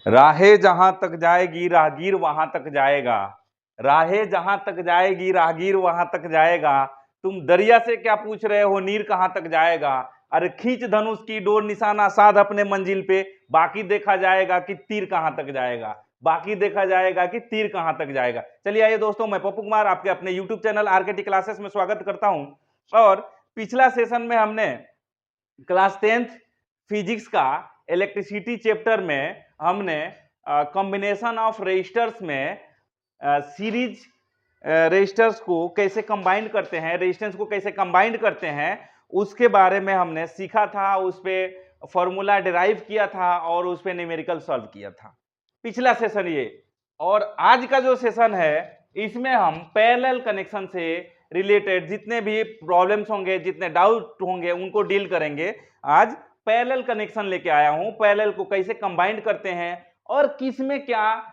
राहें जहां तक जाएगी राहगीर वहां तक जाएगा। राहें जहां तक जाएगी राहगीर वहां तक जाएगा। तुम दरिया से क्या पूछ रहे हो नीर कहां तक जाएगा। अरे खींच धनुष की डोर निशाना साध अपने मंजिल पे, बाकी देखा जाएगा कि तीर कहां तक जाएगा। बाकी देखा जाएगा कि तीर कहां तक जाएगा। चलिए आइए दोस्तों, मैं पप्पू कुमार आपके अपने यूट्यूब चैनल आरकेटी क्लासेस में स्वागत करता हूं। और पिछला सेशन में हमने क्लास 10th फिजिक्स का इलेक्ट्रिसिटी चैप्टर में हमने कॉम्बिनेशन ऑफ रेजिस्टर्स में सीरीज रेजिस्टर्स को कैसे कंबाइन करते हैं, रेजिस्टेंस को कैसे कंबाइन करते हैं, उसके बारे में हमने सीखा था। उस पर फॉर्मूला डिराइव किया था और उस पर न्यूमेरिकल सॉल्व किया था पिछला सेशन ये। और आज का जो सेशन है इसमें हम पैरेलल कनेक्शन से रिलेटेड जितने भी प्रॉब्लम्स होंगे, जितने डाउट होंगे, उनको डील करेंगे। आज पैरेलल कनेक्शन लेके आया हूं, पैरेलल को कैसे कंबाइन करते हैं और किस में क्या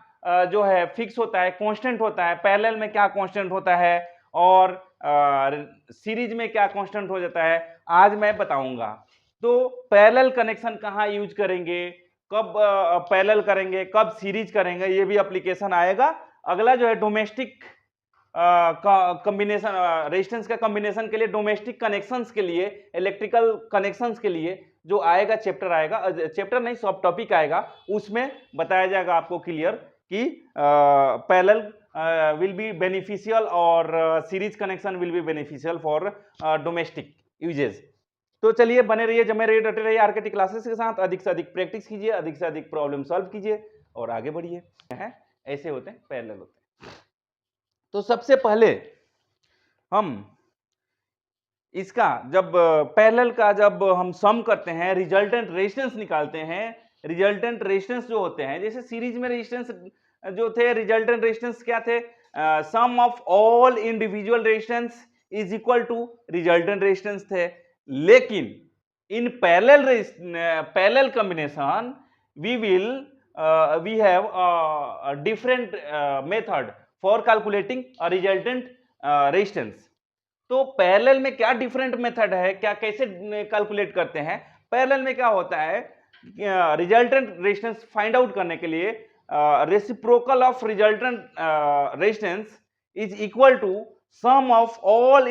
जो है फिक्स होता है, कांस्टेंट होता है, पैरेलल में क्या कांस्टेंट होता है और सीरीज में क्या कांस्टेंट हो जाता है, आज मैं बताऊंगा। तो पैरेलल कनेक्शन कहाँ यूज करेंगे, कब पैरेलल करेंगे, कब सीरीज करेंगे, ये भी एप्लीकेशन आएगा। अगला जो है डोमेस्टिक कॉम्बिनेशन, रेजिस्टेंस का कॉम्बिनेशन के लिए, डोमेस्टिक कनेक्शंस के लिए, इलेक्ट्रिकल कनेक्शंस के लिए जो आएगा चैप्टर आएगा, चैप्टर नहीं सब टॉपिक आएगा, उसमें बताया जाएगा आपको क्लियर कि पैरेलल विल बी बेनिफिशियल और series connection will be beneficial for domestic uses. तो चलिए बने रहिए, जमे रहिए, डटे रहिए आरकेटी क्लासेस के साथ। अधिक से अधिक प्रैक्टिस कीजिए, अधिक से अधिक प्रॉब्लम सॉल्व कीजिए और आगे बढ़िए। ऐसे होते हैं, पैरेलल होते हैं। तो सबसे पहले हम इसका जब पैरेलल का जब हम सम करते हैं, रिजल्टेंट रेजिस्टेंस निकालते हैं। रिजल्टेंट रेजिस्टेंस जो होते हैं, जैसे सीरीज में रेजिस्टेंस जो थे, रिजल्टेंट रेजिस्टेंस क्या थे, sum of all individual resistance is equal to resultant resistance थे। लेकिन in parallel combination we have different method for calculating resultant resistance. तो पैरेलल में क्या डिफरेंट मेथड है, क्या कैसे कैलकुलेट करते हैं। पैरेलल में क्या होता है, रिजल्टेंट रेजिस्टेंस फाइंड आउट करने के लिए reciprocal of resultant resistance is equal to sum of all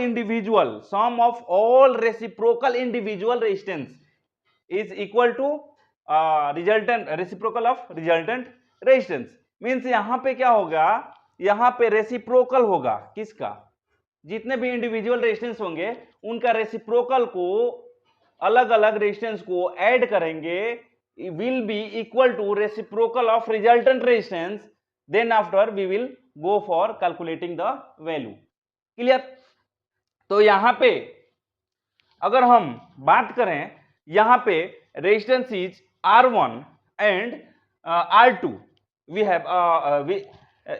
reciprocal individual resistance is equal to resultant reciprocal of resultant resistance. Means यहां पे क्या होगा, यहां पे रेसिप्रोकल होगा किसका, जितने भी इंडिविजुअल रेजिस्टेंस होंगे उनका रेसिप्रोकल को, अलग अलग रेजिस्टेंस को ऐड करेंगे, will be equal to reciprocal of resultant resistance. Then after we will go for calculating the value. Clear. तो यहां पे अगर हम बात करें, यहां पे resistance is R1 and R2. We have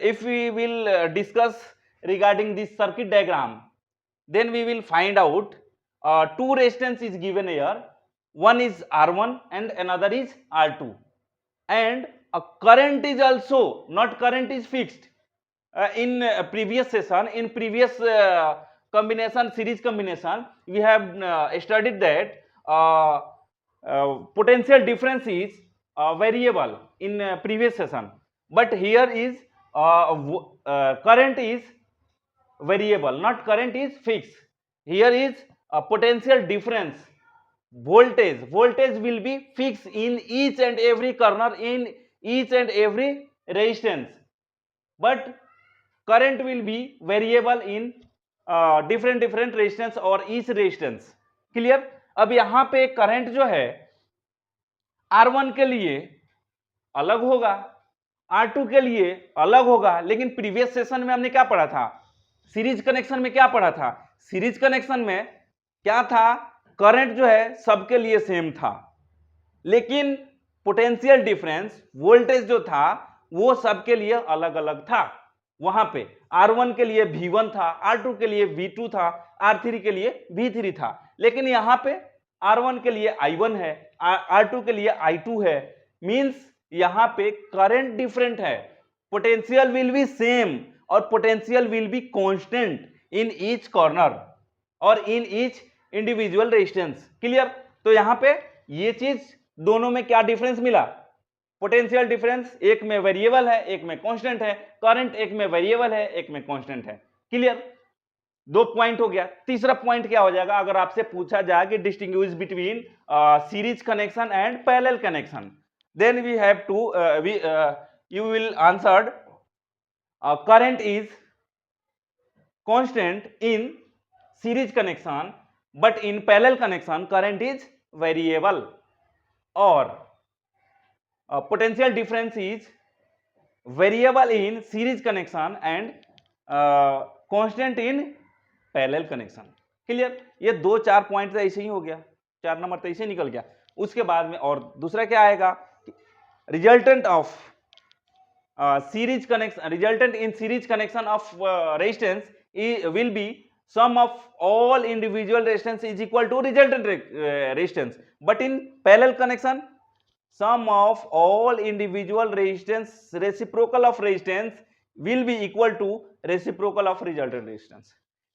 if we will discuss regarding this circuit diagram, then we will find out two resistance is given here. One is R1 and another is R2, and a current is also not current is fixed. In previous session, in previous combination, series combination, we have studied that potential difference is variable in previous session, but here is current is variable, not current is fixed. Here is a potential difference, voltage will be fixed in each and every corner, in each and every resistance, but current will be variable in different resistance or each resistance. Clear। अब यहां पे current जो है R1 के लिए अलग होगा, R2 के लिए अलग होगा। लेकिन प्रीवियस सेशन में हमने क्या पढ़ा था, सीरीज कनेक्शन में क्या पढ़ा था, सीरीज कनेक्शन में क्या था, करंट जो है सबके लिए सेम था, लेकिन पोटेंशियल डिफरेंस, वोल्टेज जो था वो सबके लिए अलग अलग था। वहां पे R1 के लिए V1 था, R2 के लिए V2 था, R3 के लिए V3 था। लेकिन यहां पे R1 के लिए I1 है, R2 के लिए I2 है। मींस यहां पे करंट डिफरेंट है, पोटेंशियल विल बी सेम और potential will be constant in each corner और in each individual resistance. Clear. तो यहां पे ये चीज दोनों में क्या डिफरेंस मिला, पोटेंशियल डिफरेंस एक में वेरिएबल है, एक में कांस्टेंट है, करंट एक में वेरिएबल है, एक में कांस्टेंट है। क्लियर? 2 पॉइंट हो गया। तीसरा पॉइंट क्या हो जाएगा अगर आपसे पूछा जाए कि distinguish between series connection and parallel connection, then we have to you will answered current is constant in series connection but in parallel connection current is variable, or potential difference is variable in series connection and constant in parallel connection। Clear? ये 2-4 point ऐसे ही हो गया, 4 number तो ऐसे निकल गया। उसके बाद में और दूसरा क्या आएगा, resultant of series connection, resultant in series connection of resistance will be sum of all individual resistance is equal to resultant resistance, but in parallel connection sum of all individual resistance reciprocal of resistance will be equal to reciprocal of resultant resistance।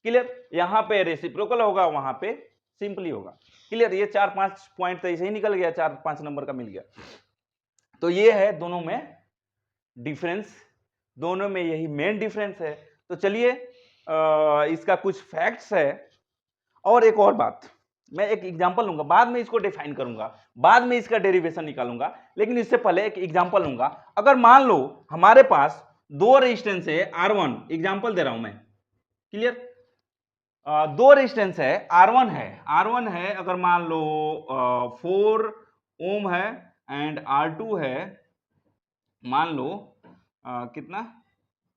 Clear? यहां पे reciprocal होगा, वहां पे simply होगा। Clear? ये 4-5 point तो ऐसे ही निकल गया, 4-5 नंबर का मिल गया। तो ये है दोनों में डिफरेंस, दोनों में यही मेन डिफरेंस है। तो चलिए इसका कुछ फैक्ट्स है। और एक और बात, मैं एक एग्जांपल लूंगा, बाद में इसको डिफाइन करूंगा, बाद में इसका डेरिवेशन निकालूंगा, लेकिन इससे पहले एक एग्जांपल लूंगा। अगर मान लो हमारे पास 2 रेजिस्टेंस है R1, एग्जांपल दे रहा हूं मैं। क्लियर? 2 रेजिस्टेंस है, R1 है अगर मान लो 4 ओम है एंड R2 है मान लो कितना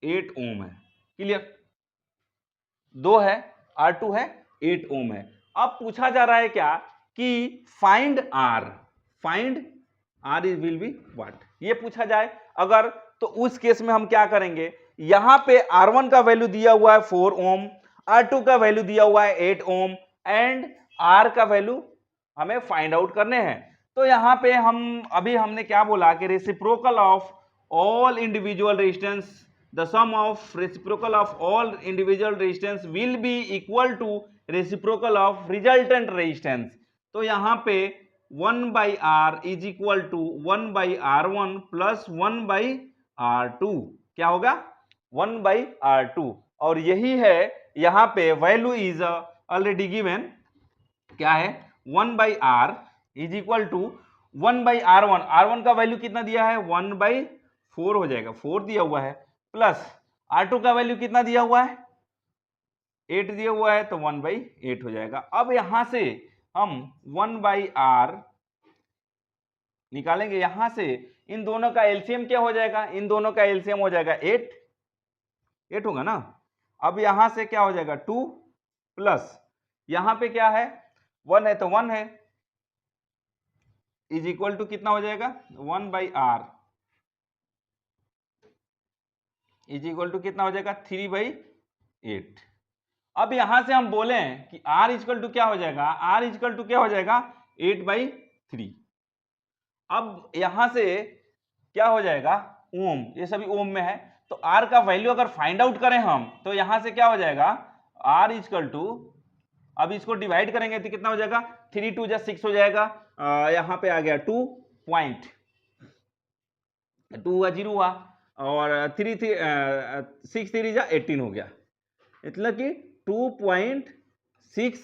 8 ओम है। क्लियर? 2 है, R2 है, 8 ओम है। अब पूछा जा रहा है क्या कि find R is will be what, ये पूछा जाए अगर, तो उस केस में हम क्या करेंगे, यहां पे R1 का वैल्यू दिया हुआ है 4 ओम, R2 का वैल्यू दिया हुआ है 8 ओम एंड R का वैल्यू हमें फाइंड आउट करने हैं। तो यहां पे हमने क्या बोला कि reciprocal of all individual resistance, the sum of reciprocal of all individual resistance will be equal to reciprocal of resultant resistance। तो यहां पे 1 by R is equal to 1 by R1 plus 1 by R2, क्या होगा 1 by R2, और यही है यहां पे वैल्यू इज ऑलरेडी गिवन, क्या है 1 by R is equal to 1 by R1 का वैल्यू कितना दिया है 1 by 4 हो जाएगा, 4 दिया हुआ है, प्लस R2 का वैल्यू कितना दिया हुआ है 8 दिया हुआ है, तो 1 by 8 हो जाएगा। अब यहां से हम 1 by R निकालेंगे, यहां से इन दोनों का एलसीएम क्या हो जाएगा, इन दोनों का एलसीएम हो जाएगा 8 होगा ना। अब यहां से क्या हो जाएगा 2 प्लस यहां पे क्या है 1 है, तो 1 है इज इक्वल टू कितना हो जाएगा 1 by R is equal to कितना हो जाएगा 3 by 8। अब यहां से हम बोले कि R इक्वल टू क्या हो जाएगा, R इक्वल टू क्या हो जाएगा 8 by 3। अब यहां से क्या हो जाएगा ओम, ये सभी ओम में है, तो R का वैल्यू अगर फाइंड आउट करें हम, तो यहां से क्या हो जाएगा R इक्वल टू, अब इसको डिवाइड करेंगे तो कितना हो जाएगा 3 2 जा 6 हो जाएगा, यहां पे आ गया 2 पॉइंट 2 हुआ 0 हुआ, और 6 3 जा 18 हो गया, मतलब कि 2.6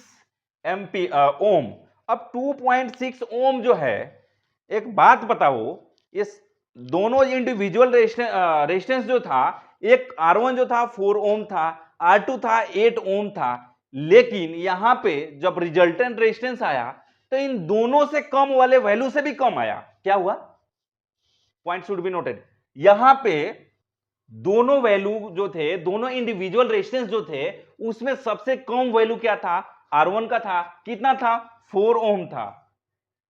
एम्पी ओम। अब 2.6 ओम जो है, एक बात बताओ, इस दोनों इंडिविजुअल रेजिस्टेंस जो था, एक R1 जो था 4 ओम था, R2 था 8 ओम था, लेकिन यहां पे जब रिजल्टेंट रेजिस्टेंस आया तो इन दोनों से कम वाले वैल्यू से भी कम आया। क्या हुआ, पॉइंट शुड बी नोटेड, यहां पे दोनों वैल्यू जो थे, दोनों इंडिविजुअल रेजिस्टेंस जो थे, उसमें सबसे कम वैल्यू क्या था R1 का था, कितना था 4 ओम था।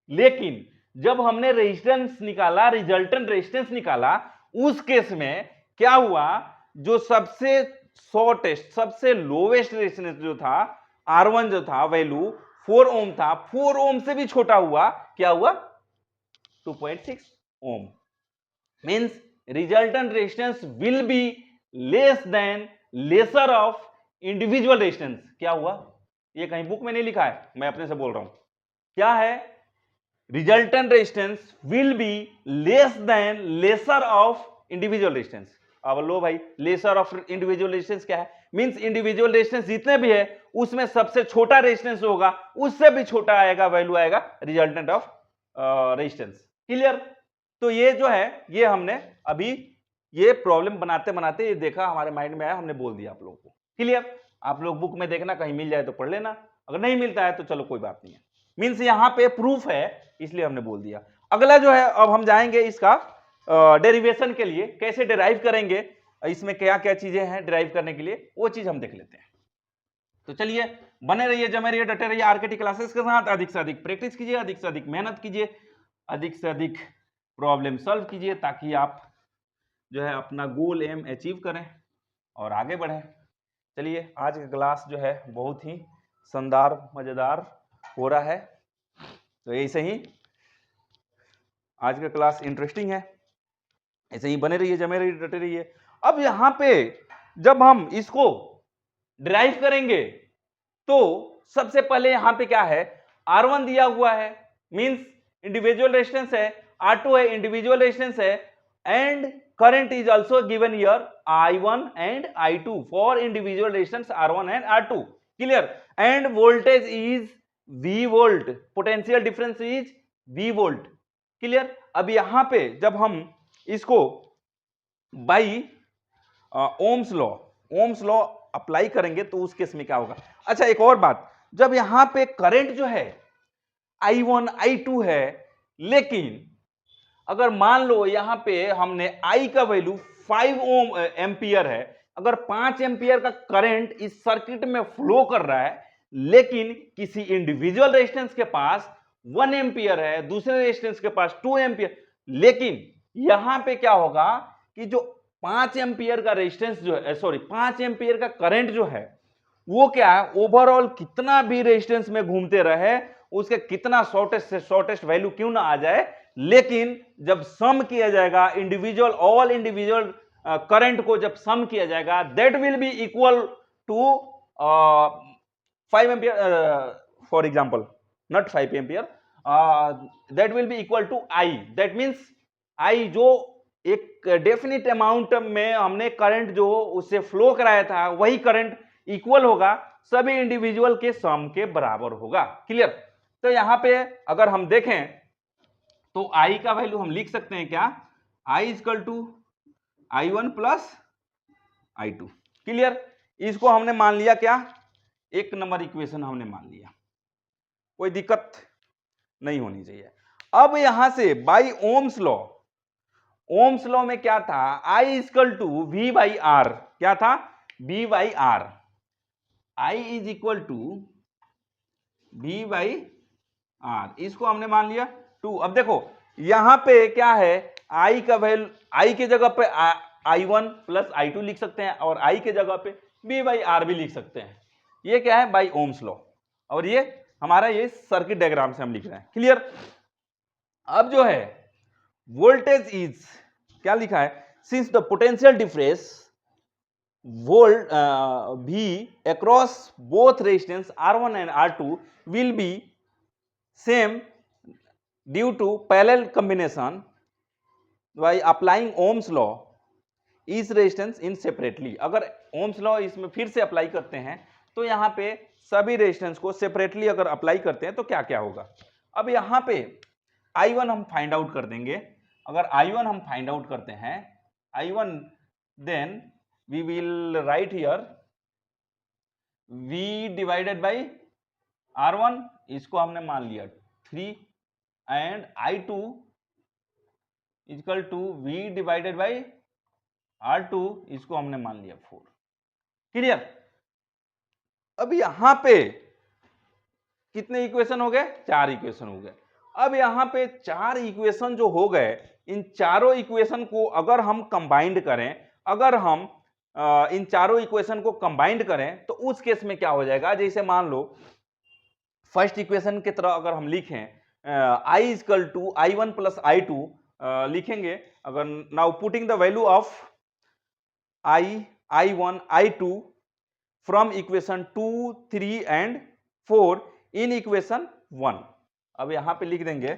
लेकिन जब हमने रेजिस्टेंस निकाला, रिजल्टेंट रेजिस्टेंस निकाला, उस केस में क्या हुआ, जो सबसे शॉर्टेस्ट सबसे लोवेस्ट रेजिस्टेंस जो था R1 जो था वैल्यू 4 ओम था, 4 ओम से भी छोटा हुआ, क्या हुआ 2.6 ohm. Means resultant resistance will be less than lesser of individual resistance। क्या हुआ, ये कहीं बुक में नहीं लिखा है, मैं अपने से बोल रहा हूं, क्या है resultant resistance will be less than lesser of individual resistance. अब लो भाई, लेसर ऑफ इंडिविजुअल रेजिस्टेंस क्या है? मींस इंडिविजुअल रेजिस्टेंस जितने भी है उसमें सबसे छोटा रेजिस्टेंस होगा, उससे भी छोटा आएगा वैल्यू आएगा रिजल्टेंट ऑफ रेजिस्टेंस। क्लियर? तो ये जो है ये हमने अभी ये प्रॉब्लम बनाते बनाते ये देखा, हमारे माइंड में आया, हमने बोल दिया आप लोगों को। क्लियर? आप लोग बुक में देखना, कहीं मिल जाए तो पढ़ लेना, अगर नहीं मिलता है तो चलो कोई बात नहीं है। मींस यहां पे प्रूफ है इसलिए हमने बोल दिया। अगला जो है अब हम जाएंगे इसका डेरिवेशन के लिए, कैसे डिराइव करेंगे, इसमें क्या क्या चीजें हैं डिराइव करने के लिए, वो चीज हम देख लेते हैं। तो चलिए बने रहिए, जमे रहिए, डटे रहिए आरकेटी क्लासेस के साथ। अधिक से अधिक प्रैक्टिस कीजिए, अधिक से अधिक मेहनत कीजिए, अधिक से अधिक प्रॉब्लम सॉल्व कीजिए, ताकि आप जो है अपना गोल एम अचीव करें और आगे बढ़ें। चलिए आज का क्लास जो है बहुत ही शानदार मजेदार हो रहा है, तो ऐसे ही आज का क्लास इंटरेस्टिंग है, ऐसे ही बने रहिए, जमे रहिए, डटे रहिए। अब यहां पे जब हम इसको डिराइव करेंगे तो सबसे पहले यहां पे क्या है, R1 दिया हुआ है, मींस इंडिविजुअल रेजिस्टेंस है, R2 है इंडिविजुअल रेजिस्टेंस है, and current is also given here I1 and I2 for individual resistance R1 and R2. Clear? And voltage is V volt, potential difference is V volt. Clear? अब यहां पे जब हम इसको by Ohm's law apply करेंगे तो उस case में क्या होगा। अच्छा एक और बात, जब यहां पे करंट जो है I1 I2 है, लेकिन अगर मान लो यहां पे हमने I का वैल्यू 5 ओम एम्पियर है, अगर 5 एम्पियर का करंट इस सर्किट में फ्लो कर रहा है, लेकिन किसी इंडिविजुअल रेजिस्टेंस के पास 1 एम्पियर है, दूसरे रेजिस्टेंस के पास 2 एम्पियर, लेकिन यहां पे क्या होगा कि जो 5 एम्पियर का रेजिस्टेंस जो है, सॉरी 5 एम्पियर का करंट जो है वो क्या है, ओवरऑल कितना भी रेजिस्टेंस में घूमते रहे, उसके कितना शॉर्टेस्ट से शॉर्टेस्ट वैल्यू क्यों ना आ जाए, लेकिन जब सम किया जाएगा इंडिविजुअल ऑल इंडिविजुअल करंट को जब सम किया जाएगा, that will be equal to 5 ampere, for example not 5 ampere, that will be equal to I, that means I जो एक डेफिनेट अमाउंट में हमने करंट जो उससे फ्लो कराया था, वही करंट इक्वल होगा सभी इंडिविजुअल के सम के बराबर होगा। क्लियर? तो यहां पे अगर हम देखें तो I का वैल्यू हम लिख सकते हैं क्या, I equal to I1 plus I2। Clear? इसको हमने मान लिया क्या, एक नंबर इक्वेशन हमने मान लिया, कोई दिक्कत नहीं होनी चाहिए। अब यहां से बाई ओम्स लॉ में क्या था, I equal to V by R, क्या था, V by R, I is equal to V by R, इसको हमने मान लिया 2। अब देखो यहां पे क्या है, I का वैल्यू, I के जगह पे I1 प्लस I2 लिख सकते हैं, और I के जगह पे V बाई आर भी लिख सकते हैं। ये क्या है, बाई ओम्स लॉ, और ये हमारा ये सर्किट डायग्राम से हम लिख रहे हैं। क्लियर? अब जो है वोल्टेज इज क्या लिखा है, since the potential difference volt V across both resistance R1 and R2 will be same due to parallel combination by applying Ohm's law each resistance in separately। अगर Ohm's law इसमें फिर से apply करते हैं तो यहां पे सभी रेजिस्टेंस को सेपरेटली अगर अप्लाई करते हैं तो क्या क्या होगा। अब यहां पे I1 हम फाइंड आउट कर देंगे, अगर I1 हम फाइंड आउट करते हैं I1, then we will write here V divided by R1, इसको हमने मान लिया 3, and I2 equal to V divided by R2, इसको हमने मान लिया 4। क्लियर? अब यहां पे कितने इक्वेशन हो गए, 4 इक्वेशन हो गए। अब यहां पे 4 इक्वेशन जो हो गए, इन चारों इक्वेशन को अगर हम कंबाइंड करें, अगर हम इन चारों इक्वेशन को कंबाइंड करें तो उस केस में क्या हो जाएगा, जैसे मान लो फर्स्ट इक्वेशन की तरह अगर हम लिखें I equal to I1 plus I2 लिखेंगे, अगर now putting the value of I1 I2 from equation 2 3 and 4 in equation 1। अब यहां पे लिख देंगे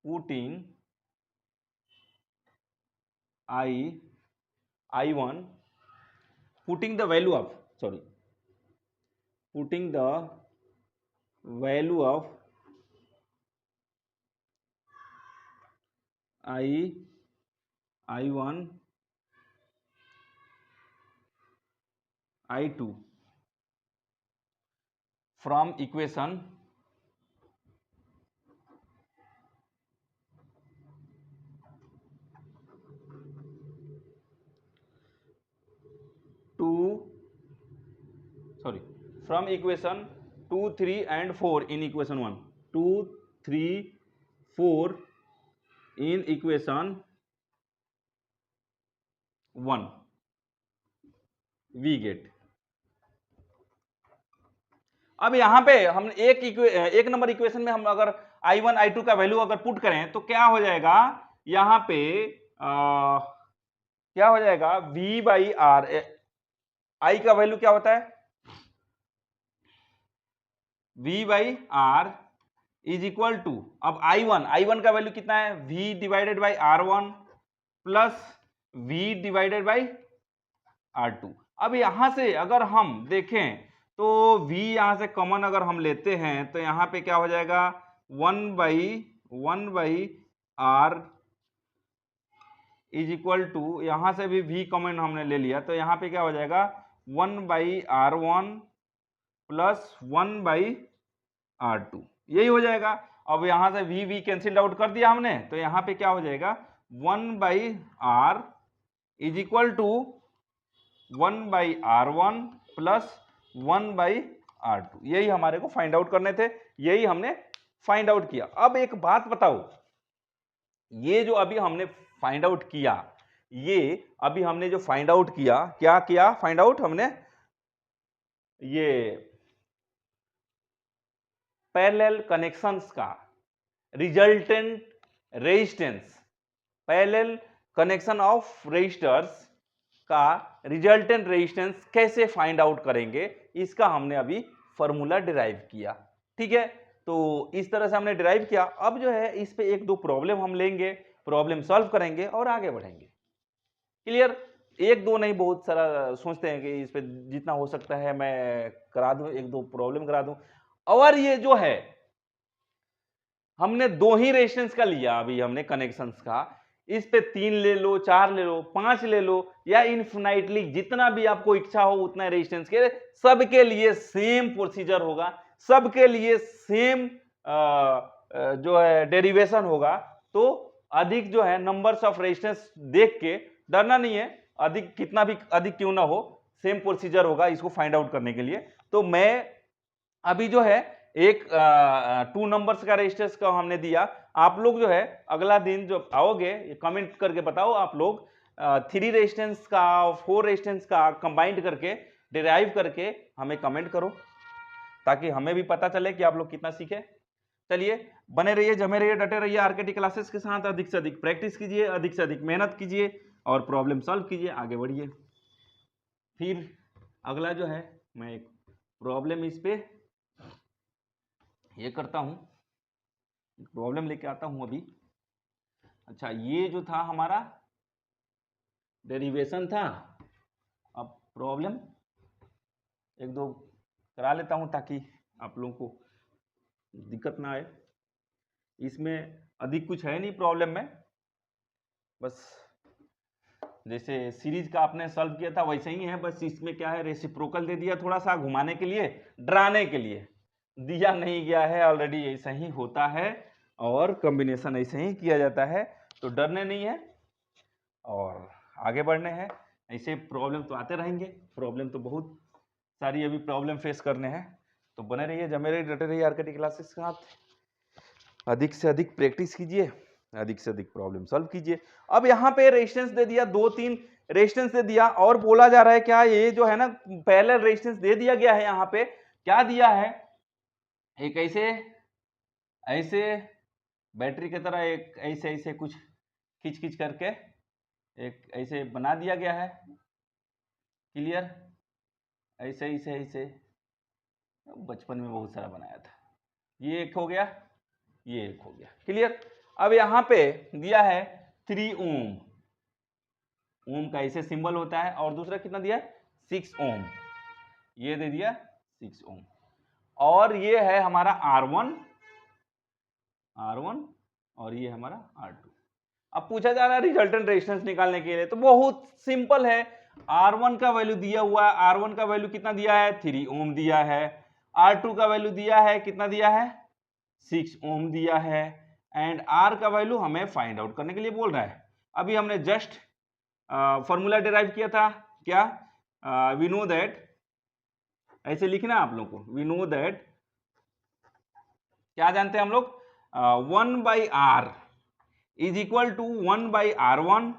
putting I1, putting the value of, putting the value of I1, I2 from equation 2, 3 and 4 in equation 1. 2, 3, 4 in equation 1 we get. अब यहां पे हम एक नंबर इक्वेशन में हम अगर I1 I2 का वैल्यू अगर पुट करें तो क्या हो जाएगा, यहां पे क्या हो जाएगा, V बाई आर, I का वैल्यू क्या होता है, V by R is equal to, अब I1 का वैल्यू कितना है, V divided by R1 plus V divided by R2. अब यहां से अगर हम देखें तो V यहां से कॉमन अगर हम लेते हैं तो यहां पे क्या हो जाएगा, 1 by R is equal to, यहां से भी V कॉमन हमने ले लिया तो यहां पे क्या हो जाएगा, 1 by R1 plus 1 by R2, यही हो जाएगा. अब यहां से V कैंसिल आउट कर दिया हमने तो यहां पे क्या हो जाएगा, 1 by R is equal to 1 by R1 plus 1 by R2. यही हमारे को फाइंड आउट करने थे, यही हमने फाइंड आउट किया. अब एक बात बताओ, ये जो अभी हमने फाइंड आउट किया, ये अभी हमने जो फाइंड आउट किया, क्या किया फाइंड आउट हमने, ये पैरेलल कनेक्शंस का resultant resistance, parallel connection of resistors का रिजल्टेंट रेजिस्टेंस कैसे फाइंड आउट करेंगे, इसका हमने अभी फॉर्मूला डिराइव किया. ठीक है, तो इस तरह से हमने डिराइव किया. अब जो है इस पे एक दो प्रॉब्लम हम लेंगे, प्रॉब्लम सॉल्व करेंगे और आगे बढ़ेंगे. क्लियर, एक दो नहीं, बहुत सारा सोचते हैं कि इस पे जितना हो सकता है मैं करा दूं, एक दो प्रॉब्लम करा दूं. और ये जो है हमने दो ही रेजिस्टेंस का लिया अभी हमने कनेक्शंस का, इस पे 3 ले लो, 4 ले लो, 5 ले लो, या इनफिनाइटली जितना भी आपको इच्छा हो उतना रेजिस्टेंस के, सबके लिए सेम प्रोसीजर होगा, सबके लिए सेम जो है डेरिवेशन होगा. तो अधिक जो है नंबर्स ऑफ रेजिस्टेंस देख के डरना नहीं है, अधिक कितना भी अधिक क्यों ना हो, सेम प्रोसीजर होगा इसको फाइंड आउट करने के लिए. तो मैं अभी जो है एक 2 नंबर्स का रेजिस्टेंस का हमने दिया. आप लोग जो है अगला दिन जो आओगे कमेंट करके बताओ, आप लोग 3 रेजिस्टेंस का 4 रेजिस्टेंस का कंबाइंड करके डिराइव करके हमें कमेंट करो, ताकि हमें भी पता चले कि आप लोग कितना सीखे. चलिए बने रहिए, जमे रहिए, डटे रहिए आरकेटी क्लासेस के साथ. अधिक से अधिक प्रैक्टिस कीजिए, अधिक से अधिक मेहनत कीजिए और प्रॉब्लम सॉल्व कीजिए, आगे बढ़िए. फिर अगला जो है मैं एक प्रॉब्लम इस पे ये करता हूं, प्रॉब्लम लेके आता हूं अभी. अच्छा, ये जो था हमारा डेरिवेशन था, अब प्रॉब्लम एक दो करा लेता हूं ताकि आप लोगों को दिक्कत ना आए. इसमें अधिक कुछ है नहीं प्रॉब्लम में, बस जैसे सीरीज का आपने सॉल्व किया था वैसे ही है. बस इसमें क्या है, रेसिप्रोकल दे दिया, थोड़ा सा घुमाने के लिए, डराने के लिए दिया नहीं गया है, ऑलरेडी ऐसा ही होता है और कॉम्बिनेशन ऐसे ही किया जाता है. तो डरने नहीं है और आगे बढ़ने हैं. ऐसे प्रॉब्लम तो आते रहेंगे, प्रॉब्लम तो बहुत सारी अभी प्रॉब्लम फेस करने हैं. तो बने रहिए, जमे रहिए, डटे रहिए आरकेटी क्लासेस के साथ. अधिक से अधिक प्रैक्टिस कीजिए, अधिक से अधिक प्रॉब्लम सॉल्व कीजिए. अब यहाँ पे रेजिस्टेंस दे दिया, 2-3 रेजिस्टेंस दे दिया और बोला जा रहा है क्या, ये जो है ना पैरेलल रेजिस्टेंस दे दिया गया है. यहाँ पे क्या दिया है, एक ऐसे बैटरी की तरह एक ऐसे कुछ खींच खींच करके एक ऐसे बना दिया गया है. क्लियर, ऐसे बचपन में बहुत सारा बनाया था. ये एक हो गया, ये एक हो गया. क्लियर, अब यहां पे दिया है 3 ओम, ओम का ऐसे सिंबल होता है, और दूसरा कितना दिया है 6 ओम, ये दे दिया 6 ओम, और ये है हमारा R1 और ये हमारा R2। अब पूछा जा रहा है रिजल्टेंट रेजिस्टेंस निकालने के लिए, तो बहुत सिंपल है। R1 का वैल्यू दिया हुआ है, R1 का वैल्यू कितना दिया है 3 ओम दिया है, R2 का वैल्यू दिया है कितना दिया है 6 ओम दिया है, एंड R का वैल्यू हमें फाइंड आउट करने के लिए बोल रहा है। अभी हमने जस्ट फॉर्मूला डिराइव किया था, क्या वी नो दैट, ऐसे लिखना आप लोग को, वी नो दैट, क्या जानते हैं हम लोग, 1/R is equal to 1/R1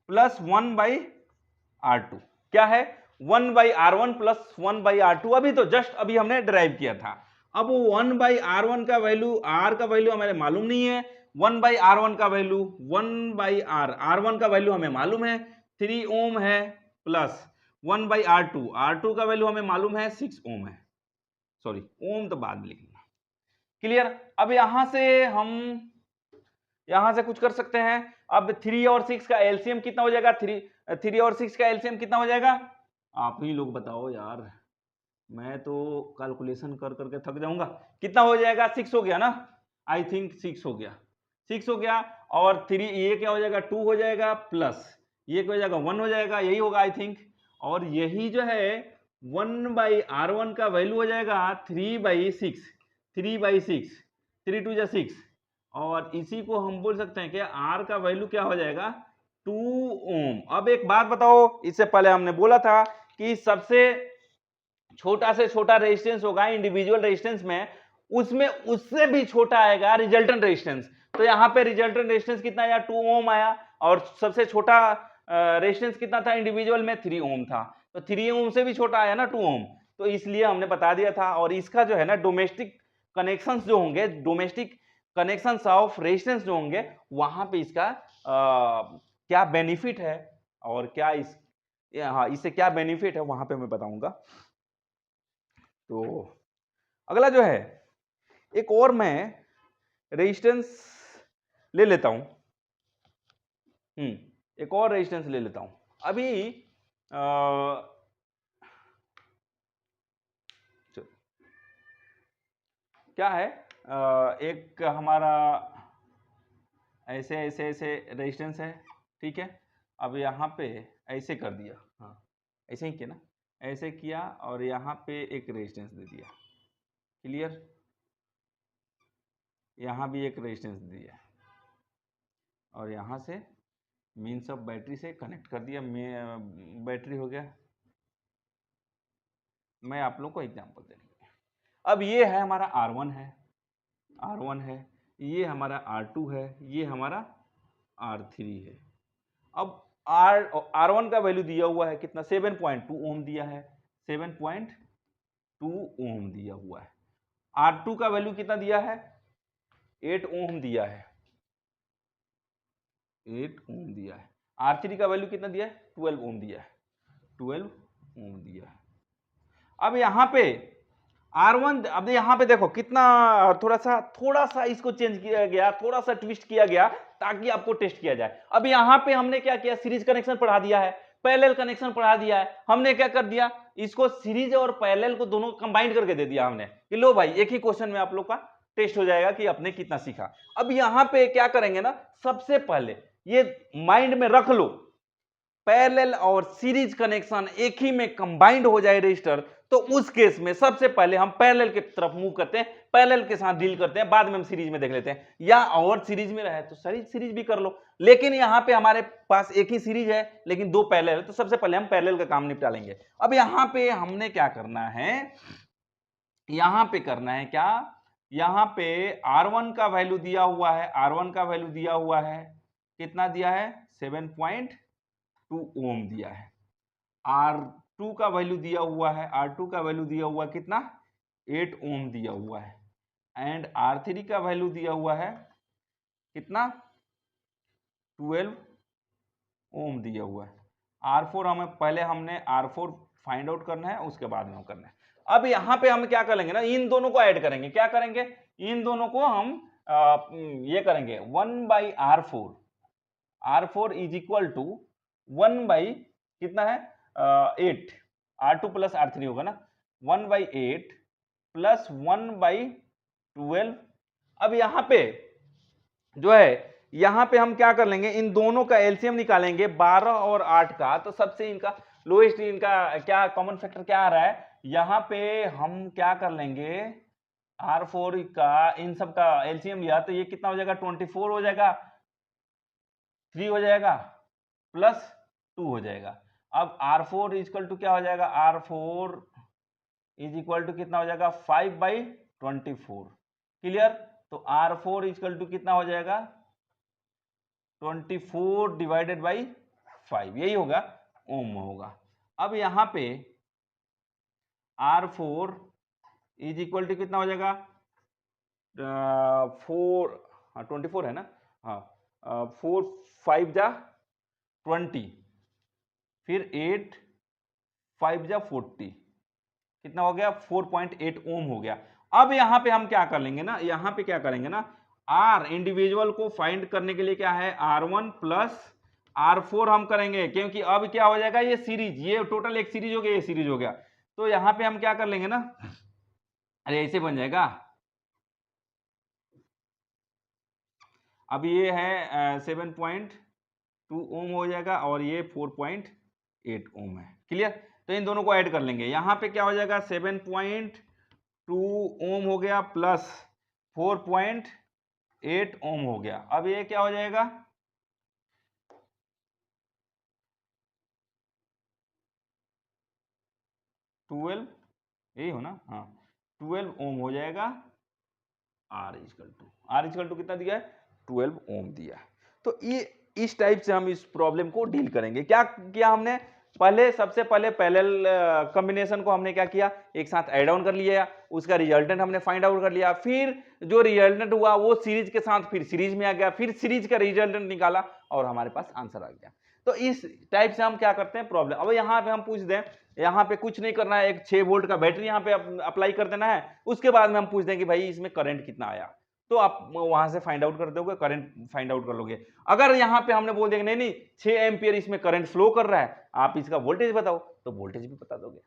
plus 1/R2। क्या है 1/R1 प्लस 1/R2, अभी तो जस्ट अभी हमने डिराइव किया था। अब वो 1/R1 का वैल्यू, R का वैल्यू हमें मालूम नहीं है, 1/R1 का वैल्यू 1/R, R1 का वैल्यू हमें मालूम है 3 ओम है, प्लस 1/R2, R2 का वैल्यू हमें मालूम है 6 ओम है, सॉरी ओम तो बाद में लिखना। क्लियर। अब यहां से कुछ कर सकते हैं। अब 3 और 6 का एलसीएम कितना हो जाएगा, 3 और 6 का एलसीएम कितना हो जाएगा, आप ही लोग बताओ यार, मैं तो कैलकुलेशन कर करके थक जाऊंगा। कितना हो जाएगा, 6 हो गया ना, आई थिंक 6 हो गया, 6 हो गया, और 3 ये क्या हो जाएगा 2 हो जाएगा, प्लस ये क्या हो जाएगा 1 हो जाएगा, यही होगा आई थिंक, और यही जो है 1/R1 का वैल्यू हो जाएगा 3/6, 3/6, 3 2 जा 6, और इसी को हम बोल सकते हैं कि R का वैल्यू क्या हो जाएगा 2 ओम। अब एक बात बताओ, इससे पहले हमने बोला था कि सबसे छोटा से छोटा रेजिस्टेंस होगा इंडिविजुअल रेजिस्टेंस में, उसमें उससे भी छोटा आएगा रिजल्टेंट रेजिस्टेंस। तो यहाँ पे रिजल्टेंट रेजिस्टेंस कितना आया 2 ओम आया, और सबसे छोटा रेजिस्टेंस कितना था इंडिविजुअल में 3 ओम था, तो 3 ओम से भी छोटा आया ना 2 ओम, तो इसलिए हमने बता दिया था। और इसका जो है ना डोमेस्टिक कनेक्शंस जो होंगे, डोमेस्टिक कनेक्शंस ऑफ रेजिस्टेंस जो होंगे, वहां पे इसका क्या बेनिफिट है और क्या इससे क्या बेनिफिट है वहां पे मैं बताऊंगा। तो अगला जो है, एक और मैं रेजिस्टेंस ले लेता हूं, एक और रेजिस्टेंस ले लेता हूं। अभी क्या है, एक हमारा ऐसे ऐसे ऐसे रेजिस्टेंस है, ठीक है। अब यहाँ पे ऐसे कर दिया, हाँ ऐसे ही किया ना, ऐसे किया और यहाँ पे एक रेजिस्टेंस दे दिया, क्लियर, यहाँ भी एक रेजिस्टेंस दे दिया, और यहाँ से मीन्स ऑफ बैटरी से कनेक्ट कर दिया, बैटरी हो गया। मैं आप लोग को एग्जांपल दे दूंगा। अब ये है हमारा R1 है, R1 है, ये हमारा R2 है, ये हमारा R3 है। अब R1 का वैल्यू दिया हुआ है कितना 7.2 ओम दिया है, 7.2 ओम दिया हुआ है। R2 का वैल्यू कितना दिया है 8 ओम दिया है, 8 ओम दिया है। R3 का वैल्यू कितना दिया है 12 ओम दिया है, 12 ओम दिया है। अब यहाँ पे R1, अब यहाँ पे देखो कितना थोड़ा सा इसको चेंज किया गया, थोड़ा सा ट्विस्ट किया गया ताकि आपको टेस्ट किया जाए। अब यहाँ पे हमने क्या किया, सीरीज कनेक्शन पढ़ा दिया है, पैरेलल कनेक्शन पढ़ा दिया है। हमने क्या कर दिया, इसको सीरीज और पैरेलल को दोनों कंबाइन करके दे दिया हमने कि लो भाई एक ही क्वेश्चन में आप लोग का टेस्ट हो जाएगा कि आपने कितना सीखा। अब यहाँ पे क्या करेंगे ना, सबसे पहले ये माइंड में रख लो, पैरेलल और सीरीज कनेक्शन एक ही में कंबाइंड हो जाए रजिस्टर, तो उस केस में सबसे पहले हम पैरेलल की तरफ मूव करते हैं, पैरेलल के साथ डील करते हैं, बाद में हम सीरीज में देख लेते हैं, या और सीरीज में रहे तो सीरीज भी कर लो। लेकिन यहां पे हमारे पास एक ही सीरीज है लेकिन दो पैरेलल है, तो सबसे पहले हम पैरेलल का काम निपटा लेंगे। अब यहां पे हमने क्या करना है, यहां पे करना है क्या, यहां पे R1 का वैल्यू दिया हुआ है, R1 का वैल्यू दिया हुआ है कितना दिया है 7.2 ओम दिया है। R2 का वैल्यू दिया हुआ है, R2 का वैल्यू दिया हुआ कितना 8 ओम दिया हुआ है, एंड R3 का वैल्यू दिया हुआ है कितना 12 ओम दिया हुआ है। R4 हमने R4 फाइंड आउट करना है, उसके बाद में हम करना है। अब यहां पे हम क्या करेंगे ना, इन दोनों को ऐड करेंगे, क्या करेंगे, इन दोनों को हम ये करेंगे 1/R4, R4 is equal to 1 कितना है 8, R2 प्लस R3 होगा ना, 1/8 प्लस 1/12। अब यहां पे जो है, यहां पे हम क्या कर लेंगे, इन दोनों का एलसीएम निकालेंगे 12 और 8 का, तो सबसे इनका लोएस्ट, इनका क्या कॉमन फैक्टर क्या आ रहा है, यहां पे हम क्या कर लेंगे, R4 का इन सब का एलसीएम लिया तो ये कितना हो जाएगा 24 हो जाएगा, 3 हो जाएगा प्लस 2 हो जाएगा। अब R4 इक्वल टू क्या हो जाएगा, R4 इज इक्वल टू कितना हो जाएगा 5/24। क्लियर, तो R4 इक्वल टू कितना हो जाएगा 24 डिवाइडेड बाई 5, यही होगा, ओम होगा। अब यहां पे R4 इज इक्वल टू कितना हो जाएगा 24 है ना, हाँ 4 5 जा 20, फिर 8 5 जा 40, कितना हो गया 4.8 ओम हो गया। अब यहां पे हम क्या कर लेंगे ना, यहां पे क्या करेंगे ना, आर इंडिविजुअल को फाइंड करने के लिए क्या है R1 प्लस R4 हम करेंगे, क्योंकि अब क्या हो जाएगा ये सीरीज, ये टोटल एक सीरीज हो गया, ये सीरीज हो गया, तो यहां पे हम क्या कर लेंगे ना, अरे ऐसे बन जाएगा, अब ये है 7.2 ओम हो जाएगा और ये 4.8 ओम है। क्लियर, तो इन दोनों को ऐड कर लेंगे, यहां पे क्या हो जाएगा 7.2 ओम हो गया प्लस 4.8 ओम हो गया। अब ये क्या हो जाएगा 12, यही हो ना, हाँ 12 ओम हो जाएगा। आर इक्वल टू कितना दिया है 12 ओम दिया है। तो ये इस टाइप से हम इस प्रॉब्लम को डील करेंगे। क्या किया हमने, पहले सबसे पहले पैरेलल कॉम्बिनेशन को हमने क्या किया, एक साथ ऐड ऑन कर लिया, उसका रिजल्टेंट हमने फाइंड आउट कर लिया, फिर जो रिजल्टेंट हुआ वो सीरीज के साथ फिर सीरीज में आ गया, फिर सीरीज का रिजल्टेंट निकाला और हमारे पास आंसर आ गया। तो इस टाइप से हम क्या करते हैं प्रॉब्लम। अब यहाँ पे हम पूछ दें, यहाँ पे कुछ नहीं करना है, एक 6 वोल्ट का बैटरी यहाँ पे अप्लाई कर देना है, उसके बाद में हम पूछ दें कि भाई इसमें करंट कितना आया, तो आप वहां से फाइंड आउट कर दोगे, करंट फाइंड आउट कर लोगे। अगर यहाँ पे हमने बोल दिया नहीं नहीं 6 एम्पियर इसमें करंट फ्लो कर रहा है, आप इसका वोल्टेज बताओ, तो वोल्टेज भी बता दोगे।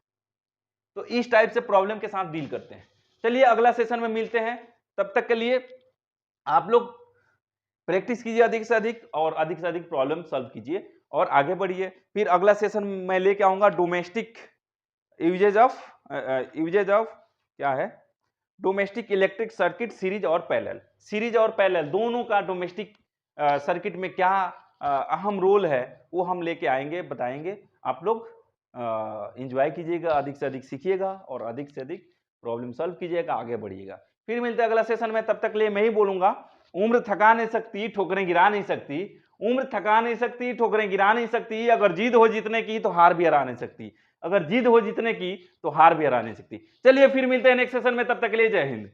तो इस टाइप से प्रॉब्लम के साथ डील करते हैं। चलिए अगला सेशन में मिलते हैं, तब तक के लिए आप लोग प्रैक्टिस कीजिए अधिक से अधिक और अधिक से अधिक प्रॉब्लम सॉल्व कीजिए और आगे बढ़िए। फिर अगला सेशन मैं लेके आऊंगा डोमेस्टिक यूजेज ऑफ क्या है, डोमेस्टिक इलेक्ट्रिक सर्किट सीरीज और पैरेलल। सीरीज और पैरेलल दोनों का डोमेस्टिक सर्किट में क्या अहम रोल है वो हम लेके आएंगे, बताएंगे। आप लोग एंजॉय कीजिएगा, अधिक से अधिक सीखिएगा और अधिक से अधिक प्रॉब्लम सॉल्व कीजिएगा, आगे बढ़िएगा। फिर मिलते हैं अगला सेशन में, तब तक लिए मैं ही बोलूंगा, उम्र थका नहीं सकती ठोकरें गिरा नहीं सकती, उम्र थका नहीं सकती ठोकरें गिरा नहीं सकती, अगर जीत हो जीतने की तो हार भी हरा नहीं सकती, अगर जीत हो जीतने की तो हार भी हरा नहीं सकती। चलिए फिर मिलते हैं नेक्स्ट सेशन में, तब तक के लिए जय हिंद।